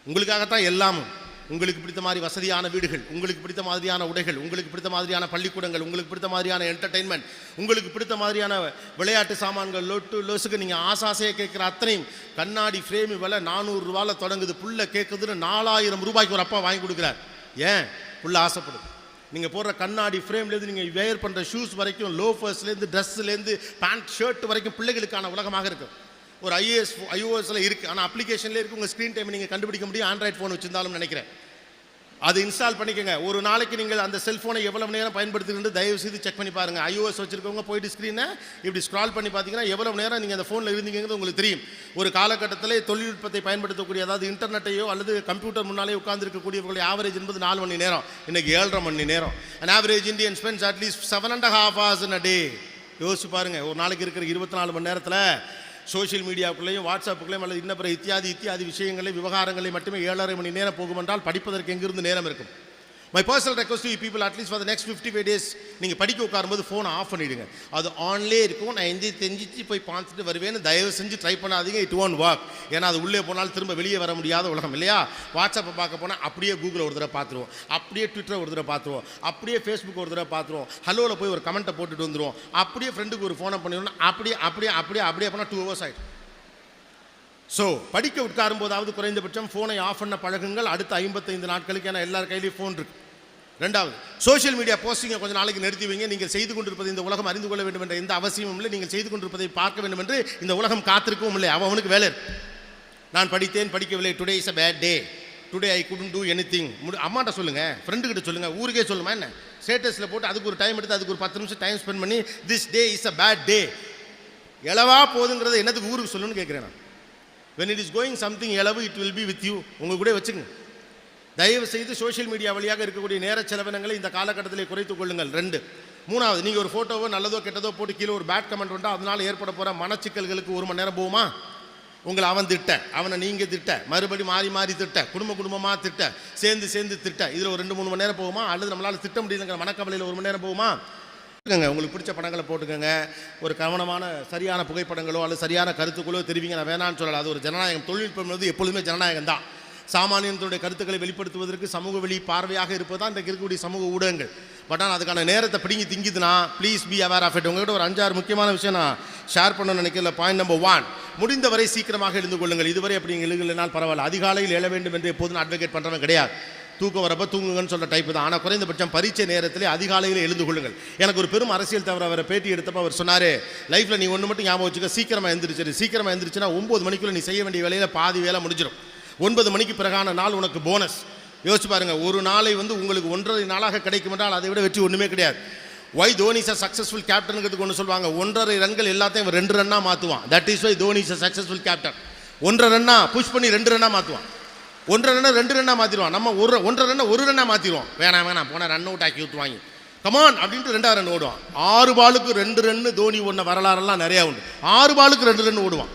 உங்களுக்காகத்தான் எல்லாமும். உங்களுக்கு பிடித்த மாதிரி வசதியான வீடுகள், உங்களுக்கு பிடித்த மாதிரியான உடைகள், உங்களுக்கு பிடித்த மாதிரியான பள்ளிக்கூடங்கள், உங்களுக்கு பிடித்த மாதிரியான என்டர்டெயின்மெண்ட், உங்களுக்கு பிடித்த மாதிரியான விளையாட்டு சாமான்கள், லொசுக்கு நீங்கள் ஆசாசையை கேட்குற அத்தனையும் கண்ணாடி ஃப்ரேமு விலை 400 ரூபாயில் தொடங்குது. புள்ள கேட்குதுன்னு 4000 ரூபாய்க்கு ஒரு அப்பா வாங்கி கொடுக்குறார். ஏன்? புள்ள ஆசைப்படுது. நீங்கள் போடுற கண்ணாடி ஃப்ரேம்லேருந்து நீங்கள் வேர் பண்ணுற ஷூஸ் வரைக்கும், லோஃபர்ஸ்லேருந்து ட்ரெஸ்ஸுலேருந்து பேண்ட் ஷர்ட் வரைக்கும் பிள்ளைகளுக்கான உலகமாக இருக்குது. ஒரு iOSல இருக்குது, ஆனால் அப்ளிகேஷன்லேயே இருக்குது. உங்கள் ஸ்க்ரீன் டைம் நீங்கள் கண்டுபிடிக்க முடியும். ஆண்ட்ராய்ட் ஃபோன் வச்சுருந்தாலும் நினைக்கிறேன், அது இன்ஸ்டால் பண்ணிக்கோங்க. ஒரு நாளைக்கு நீங்கள் அந்த செல்ஃபோனை எவ்வளவு நேரம் பயன்படுத்துகிட்டு தயவு செய்து செக் பண்ணி பாருங்கள். iOS வச்சுருக்கவங்க போயிட்டு ஸ்க்ரீனை இப்படி ஸ்க்ரால் பண்ணி பார்த்தீங்கன்னா எவ்வளவு நேரம் நீங்கள் அந்த ஃபோனில் இருந்தீங்கிறது உங்களுக்கு தெரியும். ஒரு காலகட்டத்தில் தொழில்நுட்பத்தை பயன்படுத்தக்கூடிய, அதாவது இன்டர்நெட்டையோ அல்லது கம்ப்யூட்டர் முன்னாலே உட்கார்ந்துருக்கக்கூடியவர்களுடைய ஆவரேஜ் என்பது 4 மணி நேரம், இன்றைக்கி 7.5 மணி நேரம். And average Indian spends at least 7.5 hours in a day. யோசிச்சு பாருங்கள், ஒரு நாளைக்கு இருக்கிற 24 மணி நேரத்தில் சோஷியல் மீடியாவுக்குள்ளேயும் வாட்ஸ்அப்புக்குள்ளேயும் அல்லது இன்ன பிற இத்தியாதி விஷயங்களை விவகாரங்களை மட்டுமே 7.5 மணி நேரம் போகும் என்றால் படிப்பதற்கு எங்கிருந்து நேரம் இருக்கும்? My personal request to you people, at least for the next 55 days நீங்கள் படிக்க உட்காரும்போது ஃபோனை ஆஃப் பண்ணிவிடுங்க. அது ஆன்லேயே இருக்கும். நான் தெரிஞ்சிச்சு போய் பார்த்துட்டு வருவேன்னு தயவு செஞ்சு ட்ரை பண்ணாதீங்க. It won't work. ஏன்னா அது உள்ளே போனாலும் திரும்ப வெளியே வர முடியாத உலகம் இல்லையா? வாட்ஸ்அப்பை பார்க்க போனால் அப்படியே கூகுளை ஒரு தடவை பார்த்துருவோம், அப்படியே ட்விட்டரை ஒரு தடவை பார்த்துருவோம், அப்படியே ஃபேஸ்புக் ஒரு தடவை பார்த்துருவோம், ஹலோவில் போய் ஒரு கமெண்ட்டை போட்டுட்டு வந்துடுவோம், அப்படியே ஃப்ரெண்டுக்கு ஒரு ஃபோனை பண்ணிடணும், அப்படியே பண்ணால் 2 hours ஆகிடும். ஸோ படிக்க உட்காரும் போதாவது குறைந்தபட்சம் ஃபோனை ஆஃப் பண்ண பழகுங்கள். அடுத்த 55 நாட்களுக்கு, ஏன்னா எல்லார் கையிலையும் ஃபோன் இருக்கு. ரெண்டாவது, சோஷியல் மீடியா போஸ்டிங்கை கொஞ்சம் நாளைக்கு நிறுத்தி வைங்க. நீங்கள் செய்து கொண்டிருப்பதை இந்த உலகம் அறிந்து கொள்ள வேண்டும் என்ற எந்த அவசியமும் இல்லை. நீங்கள் செய்து கொண்டிருப்பதை பார்க்க வேண்டும் என்று இந்த உலகம் காத்திருக்கவும் இல்லை. அவனுக்கு வேலை இருக்கு. நான் படித்தேன், படிக்கவில்லை, today is a bad day, today I couldn't do anything. அம்மாட்ட சொல்லுங்கள், ஃப்ரெண்டுக்கிட்ட சொல்லுங்கள், ஊருக்கே சொல்லுமா என்ன? ஸ்டேட்டஸில் போட்டு அதுக்கு ஒரு டைம் எடுத்து அதுக்கு ஒரு 10 நிமிஷம் டைம் ஸ்பெண்ட் பண்ணி this day is a bad day. எளவா போதுங்கிறத என்னத்துக்கு ஊருக்கு சொல்லணும்னு கேட்குறேன் நான். when it is going something எளவு, it will be with you. உங்கள் கூட வச்சுங்க. தயவு செய்து சோஷியல் மீடியா வழியாக இருக்கக்கூடிய நேர செலவினங்களை இந்த காலகட்டத்தில் குறைத்துக் கொள்ளுங்கள். 2. 3வது, நீங்கள் ஒரு ஃபோட்டோவோ நல்லதோ கெட்டதோ போட்டு கீழே ஒரு பேட் கமெண்ட் வந்தால் அதனால் ஏற்பட போகிற மனச்சிக்கல்களுக்கு 1 மணி நேரம் போகுமா? உங்களை அவன் திட்ட, அவனை நீங்கள் திட்ட, மறுபடி மாறி திட்ட, குடும்பமாக திட்ட, சேர்ந்து திட்ட, இதில் ஒரு 2-3 மணி நேரம் போகுமா? அல்லது நம்மளால் திட்ட முடியலங்கிற மனக்கவலையில் 1 மணி நேரம் போகுமா? உங்களுக்கு பிடிச்ச படங்களை போட்டுக்கோங்க. ஒரு கவனமான சரியான புகைப்படங்களோ அல்லது சரியான கருத்துக்களோ தெரிவிங்க. நான் வேணான்னு சொல்லலை, அது ஒரு ஜனநாயகம். தொழில்நுட்பம் வந்து எப்பொழுதுமே ஜனநாயகம் தான். சாமானியனுடைய கருத்துக்களை வெளிப்படுத்துவதற்கு சமூக வெளி பார்வையாக இருப்பது தான் இன்றைக்கு இருக்கக்கூடிய சமூக ஊடகங்கள். பட் ஆனால் அதுக்கான நேரத்தை பிடிங்கி திங்குதுன்னா please be aware of it. உங்கள்கிட்ட ஒரு 5-6 முக்கியமான விஷயம் நான் ஷேர் பண்ணணும்னு நினைக்கல. பாயிண்ட் நம்பர் 1, முடிந்தவரை சீக்கிரமாக எழுந்து கொள்ளுங்கள். இதுவரை அப்படி எழுதுனால் பரவாயில்ல. அதிகாலையில் எழ வேண்டும் என்று எப்போதும் அட்வொகேட் பண்ணுறவன் கிடையாது. தூக்கம் வரப்போ தூங்குங்கன்னு சொல்கிற டைப்பு தான். ஆனால் குறைந்தபட்சம் பரீட்சை நேரத்திலே அதிகாலையில் எழுந்து கொள்ளுங்கள். எனக்கு ஒரு பெரும் அரசியல் தவிர அவரை பேட்டி எடுத்தப்போ அவர் சொன்னார், லைஃப்பில் நீ ஒன்று மட்டும் ஞாபகம் வச்சுக்க, சீக்கிரமாக எழுந்திரிச்சுன்னா 9 மணிக்குள்ளே நீ செய்ய வேண்டிய வேலையில் பாதி வேலை முடிஞ்சிடும். 9 மணிக்கு பிறகான நாள் உனக்கு போனஸ். யோசிச்சு பாருங்கள், ஒரு நாளை வந்து உங்களுக்கு 1.5 நாளாக கிடைக்கும் என்றால் அதை விட வெற்றி ஒன்றுமே கிடையாது. Why Dhoni is a successful கேப்டனுங்கிறதுக்கு ஒன்று சொல்லுவாங்க. 1.5 ரன்கள் எல்லாத்தையும் 2 ரன்னாக மாற்றுவான். That is why Dhoni is a successful captain. 1.5 ரன்னா புஷ் பண்ணி 2 ரன்னாக மாற்றுவான். 1.5 ரன்னை 2 ரன்னாக மாற்றிடுவான். நம்ம 1.5 ரன்னை 1 ரன்னாக மாற்றிடுவோம். வேணாம் போனால் ரன் அவுட் ஆக்கி ஊற்றுவாங்க. கமான் அப்படின்ட்டு 2வது ரன் ஓடுவான். 6 பாலுக்கு 2 ரன்னு தோனி ஒன்று வரலாறெல்லாம் நிறையா உண்டு. 6 பாலுக்கு 2 ரன் ஓடுவான்.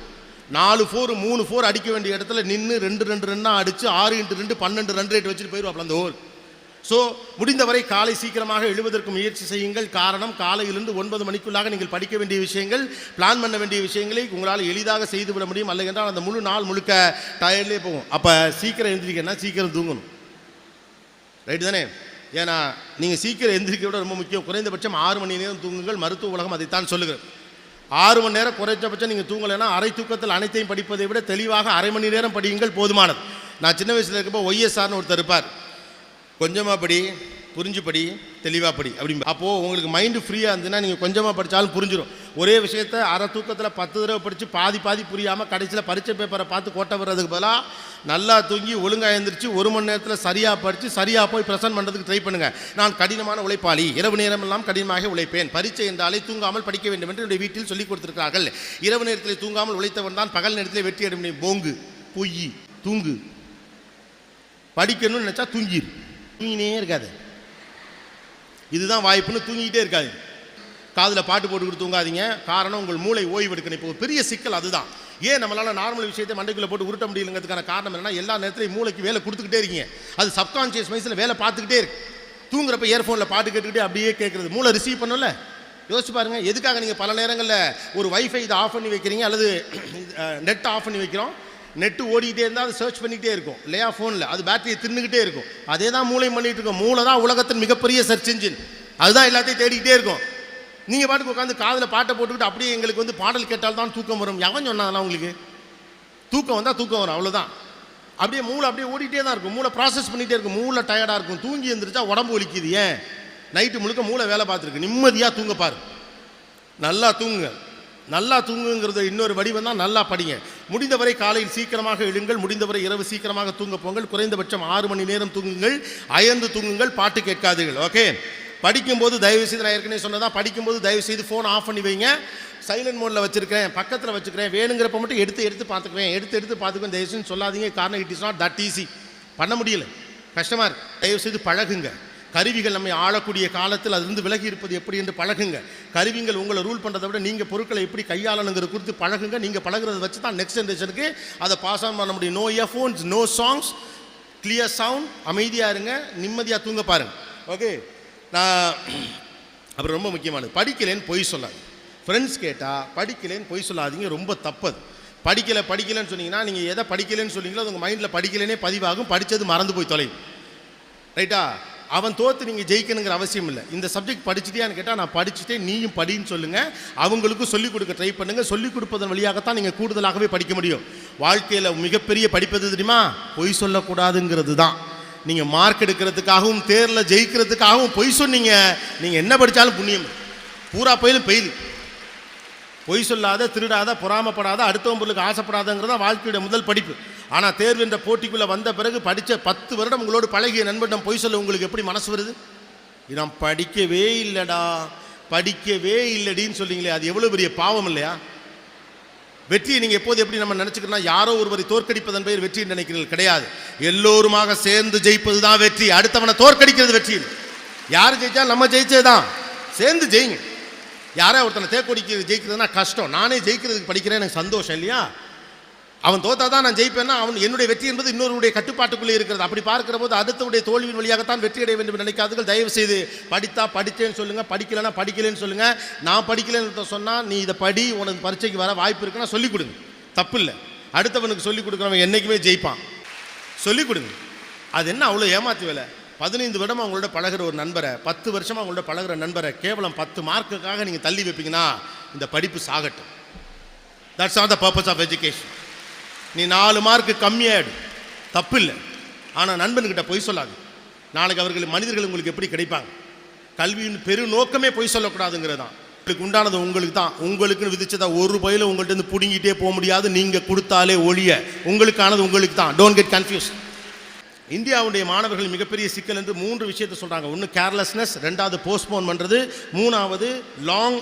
4 4 3 4 அடிக்க வேண்டிய இடத்துல நின்று 2 ரன்னாக அடித்து 6x2 12 ரன் ரேட் வச்சுட்டு போயிடுவாப்ல அந்த ஓவர். ஸோ முடிந்தவரை காலை சீக்கிரமாக எழுவதற்கு முயற்சி செய்யுங்கள். காரணம், காலையிலிருந்து 9 மணிக்குள்ளாக நீங்கள் படிக்க வேண்டிய விஷயங்கள், பிளான் பண்ண வேண்டிய விஷயங்களை உங்களால் எளிதாக செய்துவிட முடியும். அல்ல என்றால் அந்த முழு நாள் முழுக்க டயர்ட்லேயே போகும். அப்போ சீக்கிரம் எழுந்திரிக்கன்னா சீக்கிரம் தூங்கணும். ரைட்டு தானே? ஏன்னா நீங்கள் சீக்கிரம் எந்திரிக்க விட ரொம்ப முக்கியம். குறைந்தபட்சம் 6 மணி நேரம் தூங்குங்கள். மருத்துவ உலகம் அதைத்தான் சொல்லுங்கள். 6 மணி நேரம் குறைஞ்சபட்சம் நீங்கள் தூங்கலைன்னா அரை தூக்கத்தில் அனைத்தையும் படிப்பதை விட தெளிவாக அரை மணி நேரம் படியுங்கள், போதுமானது. நான் சின்ன வயசில் இருக்கப்போ ஒய்எஸ்ஆர்னு ஒருத்தர் இருப்பார். கொஞ்சமாக படி, புரிஞ்சு படி, தெளிவாக படி அப்படி. அப்போது உங்களுக்கு மைண்டு ஃப்ரீயாக இருந்துன்னா நீங்கள் கொஞ்சமாக படித்தாலும் புரிஞ்சிடும். ஒரே விஷயத்தை அரை தூக்கத்தில் 10 தடவை படித்து பாதி புரியாமல் கடைசியில் பரீட்சை பேப்பரை பார்த்து கோட்டை வர்றதுக்கு பதிலாக நல்லா தூங்கி ஒழுங்காக எழுந்திரிச்சு 1 மணி நேரத்தில் சரியாக படித்து சரியாக போய் ப்ரெசென்ட் பண்ணுறதுக்கு ட்ரை பண்ணுங்கள். நான் கடினமான உழைப்பாளி, இரவு நேரம் எல்லாம் கடினமாக உழைப்பேன். பரீட்சை என்றாலே தூங்காமல் படிக்க வேண்டும் என்று என்னுடைய வீட்டில் சொல்லிக் கொடுத்துருக்கிறார்கள். இரவு நேரத்தில் தூங்காமல் உழைத்தவன் தான் பகல் நேரத்தில் வெற்றி அடைய முடியும். போங்கு, பொய், தூங்கு. படிக்கணும்னு நினச்சா தூங்கிடு, தூங்கினே இருக்காது. இதுதான் வாய்ப்புன்னு தூங்கிக்கிட்டே இருக்காது. காதில் பாட்டு போட்டுக்கிட்டு தூங்காதீங்க. காரணம், உங்கள் மூளை ஓய்வு எடுக்கணும். இப்போ பெரிய சிக்கல் அதுதான். ஏன் நம்மளால் நார்மல் விஷயத்தை மண்டைக்குள்ளே போட்டு உருட்ட முடியலங்கிறதுக்கான காரணம் என்னன்னா, எல்லா நேரத்திலையும் மூளைக்கு வேலை கொடுத்துக்கிட்டே இருக்கீங்க. அது சப்கான்ஷியஸ் மைண்டில் வேலை பார்த்துக்கிட்டே இருக்கு. தூங்குறப்ப இயர்ஃபோனில் பாட்டு கேட்டுக்கிட்டே அப்படியே கேட்குறது. மூளை ரிசீவ் பண்ணல. யோசிச்சு பாருங்கள், எதுக்காக நீங்கள் பல நேரங்களில் ஒரு வைஃபை இதை ஆஃப் பண்ணி வைக்கிறீங்க அல்லது நெட் ஆஃப் பண்ணி வைக்கிறோம். நெட்டு ஓடிக்கிட்டே இருந்தால் அது சர்ச் பண்ணிக்கிட்டே இருக்கும் இல்லையா ஃபோனில், அது பேட்டரியை தின்னுக்கிட்டே இருக்கும். அதே தான் மூளை பண்ணிகிட்டு இருக்கோம். மூளை தான் உலகத்தின் மிகப்பெரிய சர்ச் இன்ஜின். அதுதான் எல்லாத்தையும் தேடிக்கிட்டே இருக்கும். நீங்கள் பாட்டுக்கு உட்காந்து காதில் பாட்டை போட்டுக்கிட்டு அப்படியே எங்களுக்கு வந்து பாடல் கேட்டால் தான் தூக்கம் வரும். எவன் சொன்னாதான் உங்களுக்கு தூக்கம் வந்தால் தூக்கம் வரும், அவ்வளோதான். அப்படியே மூளை அப்படியே ஓடிட்டே தான் இருக்கும். மூளை ப்ராசஸ் பண்ணிகிட்டே இருக்கும். மூளை டயர்டாக இருக்கும். தூங்கி எழுந்திரிச்சா உடம்பு வலிக்குது. ஏன்? நைட்டு முழுக்க மூளை வேலை பார்த்துருக்கு. நிம்மதியாக தூங்க பாரு. நல்லா தூங்குங்க. நல்லா தூங்குங்கிறது இன்னொரு வடிவம் தான். நல்லா படிங்க. முடிந்தவரை காலையில் சீக்கிரமாக எழுங்கள். முடிந்தவரை இரவு சீக்கிரமாக தூங்க போங்கள். குறைந்தபட்சம் 6 மணி நேரம் தூங்குங்கள். அயர்ந்து தூங்குங்கள். பாட்டு கேட்காதீர்கள். ஓகே. படிக்கும்போது தயவுசெய்து, நான் ஏற்கனவே சொன்னதான், படிக்கும்போது தயவுசெய்து ஃபோன் ஆஃப் பண்ணி வைங்க. சைலண்ட் மோடில் வச்சுருக்கேன், பக்கத்தில் வச்சுக்கிறேன், வேணுங்கிறப்ப மட்டும் எடுத்து பார்த்துக்குவேன், எடுத்து பார்த்துக்குவேன் தயவுசெய்து சொல்லாதீங்க. காரணம் it is not that easy. பண்ண முடியல, கஷ்டமாக இருக்குது. தயவுசெய்து பழகுங்க. கருவிகள் நம்மை ஆளக்கூடிய காலத்தில் அதிலிருந்து விலகி இருப்பது எப்படி என்று பழகுங்க. கருவிகள் உங்களை ரூல் பண்ணுறதை விட நீங்கள் பொருட்களை எப்படி கையாளணுங்கிறது குறித்து பழகுங்க. நீங்கள் பழகிறத வச்சு தான் நெக்ஸ்ட் ஜென்ரேஷனுக்கு அதை பாஸ் ஆன் பண்ண முடியும். No earphones, no songs, clear sound, அமைதியாக இருங்க, நிம்மதியாக தூங்க பாருங்க. ஓகே. நான் அப்புறம் ரொம்ப முக்கியமானது, படிக்கலேன்னு பொய் சொல்லாது. ஃப்ரெண்ட்ஸ் கேட்டால் படிக்கலேன்னு பொய் சொல்லாதீங்க, ரொம்ப தப்பது. படிக்கலைன்னு சொன்னீங்கன்னா நீங்கள் எதை படிக்கலைன்னு சொன்னீங்களோ அது உங்கள் மைண்டில் படிக்கலேனே பதிவாகும். படித்தது மறந்து போய் தொலையும். ரைட்டா? அவன் தோற்று நீங்கள் ஜெயிக்கணுங்கிற அவசியம் இல்லை. இந்த சப்ஜெக்ட் படிச்சுட்டியான்னு கேட்டால் நான் படிச்சுட்டேன், நீயும் படின்னு சொல்லுங்கள். அவங்களுக்கும் சொல்லிக் கொடுக்க ட்ரை பண்ணுங்கள். சொல்லிக் கொடுப்பதன் வழியாகத்தான் நீங்கள் கூடுதலாகவே படிக்க முடியும். வாழ்க்கையில் மிகப்பெரிய படிப்பது தெரியுமா? பொய் சொல்லக்கூடாதுங்கிறது தான். நீங்கள் மார்க் எடுக்கிறதுக்காகவும் தேர்வில் ஜெயிக்கிறதுக்காகவும் பொய் சொன்னீங்க, நீங்கள் என்ன படித்தாலும் புண்ணியம். பூரா பயிலும் பெயில். பொய் சொல்லாத, திருடாத, பொறாமப்படாத, அடுத்தவன் பொருளுக்கு ஆசைப்படாதங்கிறதா வாழ்க்கையோட முதல் படிப்பு. ஆனால் தேர்வு என்ற போட்டிக்குள்ளே வந்த பிறகு படித்த 10 வருடம் உங்களோடு பழகிய நண்பனிடம் பொய் சொல்ல உங்களுக்கு எப்படி மனசு வருது? நான் படிக்கவே இல்லைடா, படிக்கவே இல்லடின்னு சொல்லிங்களே, அது எவ்வளோ பெரிய பாவம் இல்லையா? வெற்றியை நீங்கள் எப்போது எப்படி நம்ம நினச்சிக்கிறோம்னா, யாரோ ஒருவரை தோற்கடிப்பதன் பெயர் வெற்றி நினைக்கிறீர்கள். கிடையாது. எல்லோருமாக சேர்ந்து ஜெயிப்பது தான் வெற்றி. அடுத்தவனை தோற்கடிக்கிறது வெற்றி. யார் ஜெயிச்சா நம்ம ஜெயிச்சே தான். சேர்ந்து ஜெயிங்க. யாரோ ஒருத்தனை ஜெயிக்கிறதுனா கஷ்டம். நானே ஜெயிக்கிறதுக்கு படிக்கிறேன், எனக்கு சந்தோஷம் இல்லையா? அவன் தோத்தா தான் நான் ஜெயிப்பேன்னா அவன் என்னுடைய வெற்றி என்பது இன்னொருடைய கட்டுப்பாட்டுக்குள்ளே இருக்கிறது. அப்படி பார்க்கிற போது அடுத்தவுடைய தோல்வியின் வழியாகத்தான் வெற்றி அடைய வேண்டும் நினைக்காதீர்கள். தயவு செய்து படித்தா படித்தேன்னு சொல்லுங்கள், படிக்கலைன்னா படிக்கலைன்னு சொல்லுங்கள். நான் படிக்கலைன்னு சொன்னால் நீ இதை படி, உனக்கு பரீட்சைக்கு வர வாய்ப்பு இருக்குன்னா சொல்லிக் கொடுங்க, தப்பு இல்லை. அடுத்தவனுக்கு சொல்லிக் கொடுக்குறவன் என்றைக்குமே ஜெயிப்பான். சொல்லிக் கொடுங்க. அது என்ன அவ்வளோ ஏமாத்து வேலை? 15 வருடமாக அவங்களோட பழகிற ஒரு நண்பரை, 10 வருஷமாக அவங்களோட பழகிற நண்பரை கேவலம் 10 மார்க்குக்காக நீங்கள் தள்ளி வைப்பீங்கன்னா இந்த படிப்பு சாகட்டும். That's not the purpose of education. நீ 4 மார்க்கு கம்மியாயிடு, தப்பு இல்லை. ஆனால் நண்பன்கிட்ட பொய் சொல்லாது. நாளைக்கு மனிதர்கள் உங்களுக்கு எப்படி கிடைப்பாங்க? கல்வியின் பெரு நோக்கமே பொய் சொல்லக்கூடாதுங்கிறது தான். உங்களுக்கு உண்டானது உங்களுக்கு தான். உங்களுக்குன்னு விதிச்சதா ஒரு பயில உங்கள்கிட்ட இருந்து பிடுங்கிட்டே போக முடியாது. நீங்கள் கொடுத்தாலே ஒழிய உங்களுக்கானது உங்களுக்கு தான். Don't get confuse. இந்தியாவுடைய மாணவர்கள் மிகப்பெரிய சிக்கல் என்று 3 விஷயத்தை சொல்கிறாங்க. ஒன்று கேர்லெஸ்னஸ், 2வது போஸ்ட்போன் பண்ணுறது, 3வது லாங்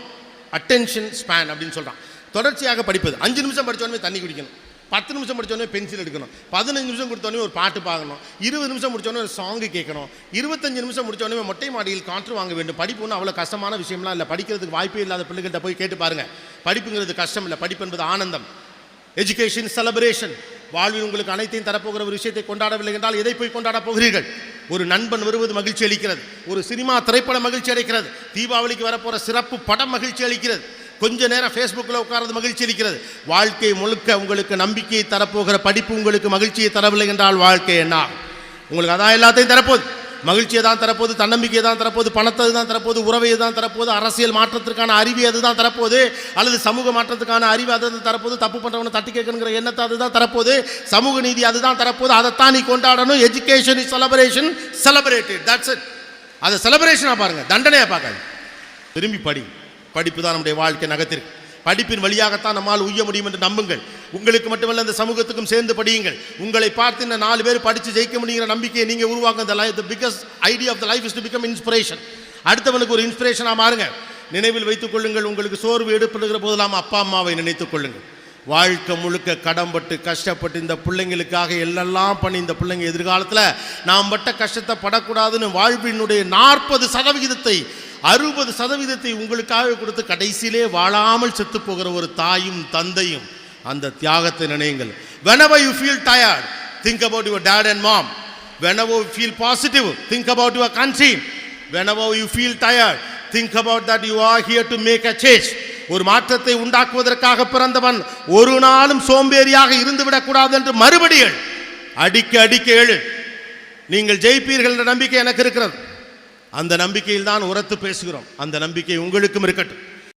அட்டென்ஷன் ஸ்பேன் அப்படின்னு சொல்கிறான். தொடர்ச்சியாக படிப்பது. 5 நிமிஷம் படித்தோடனே தண்ணி குடிக்கணும், 10 நிமிஷம் முடித்தோடனே பென்சில் எடுக்கணும், 15 நிமிஷம் கொடுத்தோடனே ஒரு பாட்டு பார்க்கணும், 20 நிமிஷம் முடித்தோடனே ஒரு சாங்கு கேட்கணும், 25 நிமிஷம் முடித்தோடனே மொட்டை மாடியில் காற்று வாங்க வேண்டும். படிப்பு ஒன்றும் அவ்வளோ கஷ்டமான விஷயம்லாம் இல்லை. படிக்கிறதுக்கு வாய்ப்பே இல்லாத பிள்ளைகள்கிட்ட போய் கேட்டு பாருங்கள். படிப்புங்கிறது கஷ்டம் இல்லை, படிப்பு என்பது ஆனந்தம். Education celebration. வாழ்வில் உங்களுக்கு அனைத்தையும் தரப்போகிற ஒரு விஷயத்தை கொண்டாடவில்லை என்றால் எதை போய் கொண்டாட போகிறீர்கள்? ஒரு நண்பன் வருவது மகிழ்ச்சி அளிக்கிறது, ஒரு சினிமா திரைப்படம் மகிழ்ச்சி அளிக்கிறது, தீபாவளிக்கு வரப்போகிற சிறப்பு படம் மகிழ்ச்சி அளிக்கிறது, கொஞ்ச நேரம் ஃபேஸ்புக்கில் உட்கார்றது மகிழ்ச்சி அளிக்கிறது. வாழ்க்கை முழுக்க உங்களுக்கு நம்பிக்கையை தரப்போகிற படிப்பு உங்களுக்கு மகிழ்ச்சியை தரவில்லை என்றால் வாழ்க்கை என்ன? உங்களுக்கு அதான் எல்லாத்தையும் தரப்போகுது. மகிழ்ச்சியை தான் தரப்போது, தன்னம்பிக்கையை தான் தரப்போது, பணத்தை தான் தரப்போது, உறவை தான் தரப்போது, அரசியல் மாற்றத்திற்கான அறிவு அது தான் தரப்போது, அல்லது சமூக மாற்றத்துக்கான அறிவு அதை தரப்போது, தப்பு பண்ணுறவனை தட்டி கேட்கணுங்கிற எண்ணத்தை அதுதான் தரப்போது, சமூக நீதி அதுதான் தரப்போது. அதைத்தான் நீ கொண்டாடணும். Education is celebration, celebrated, that's it. அதை செலிப்ரேஷனாக பாருங்கள், தண்டனையாக பார்க்காது. திரும்பி படிப்பு தான் நம்முடைய வாழ்க்கை நகத்திற்கு. படிப்பின் வழியாகத்தான் நம்மால் உய்ய முடியும் என்று நம்புங்கள். உங்களுக்கு மட்டுமல்ல, இந்த சமூகத்துக்கும் சேர்ந்து படியுங்கள். உங்களை பார்த்து இந்த 4 பேர் படித்து ஜெயிக்க முடியுங்கிற நம்பிக்கையை நீங்கள் உருவாக்க. the biggest idea of the life is to become inspiration. அடுத்தவனுக்கு ஒரு இன்ஸ்பிரேஷனாக மாறுங்க. நினைவில் வைத்துக் கொள்ளுங்கள், உங்களுக்கு சோர்வு ஏற்படுகிற போதெல்லாம் அப்பா அம்மாவை நினைத்துக் கொள்ளுங்கள். வாழ்க்கை முழுக்க கடன்பட்டு கஷ்டப்பட்டு இந்த பிள்ளைங்களுக்காக எல்லாம் பண்ணி இந்த பிள்ளைங்க எதிர்காலத்தில் நாம் பட்ட கஷ்டத்தை படக்கூடாதுன்னு வாழ்வினுடைய 40% 60% உங்களுக்காக கொடுத்து கடைசியிலே வாழாமல் செத்து போகிற ஒரு தாயும் தந்தையும் அந்த தியாகத்தை நினையுங்கள். Whenever you feel tired, think about your dad and mom. Whenever you feel positive, think about your country. Whenever you feel tired, think about that you are here to make a change. ஒரு மாற்றத்தை உண்டாக்குவதற்காக பிறந்தவன் ஒரு நாளும் சோம்பேறியாக இருந்துவிடக் கூடாது என்று மறுபடி எழு, அடிக்க எழு. நீங்கள் ஜெயிப்பீர்கள் என்ற நம்பிக்கை எனக்கு இருக்கிறது. அந்த நம்பிக்கையில் தான் உரத்து பேசுகிறோம். அந்த நம்பிக்கை உங்களுக்கும் இருக்கட்டும்.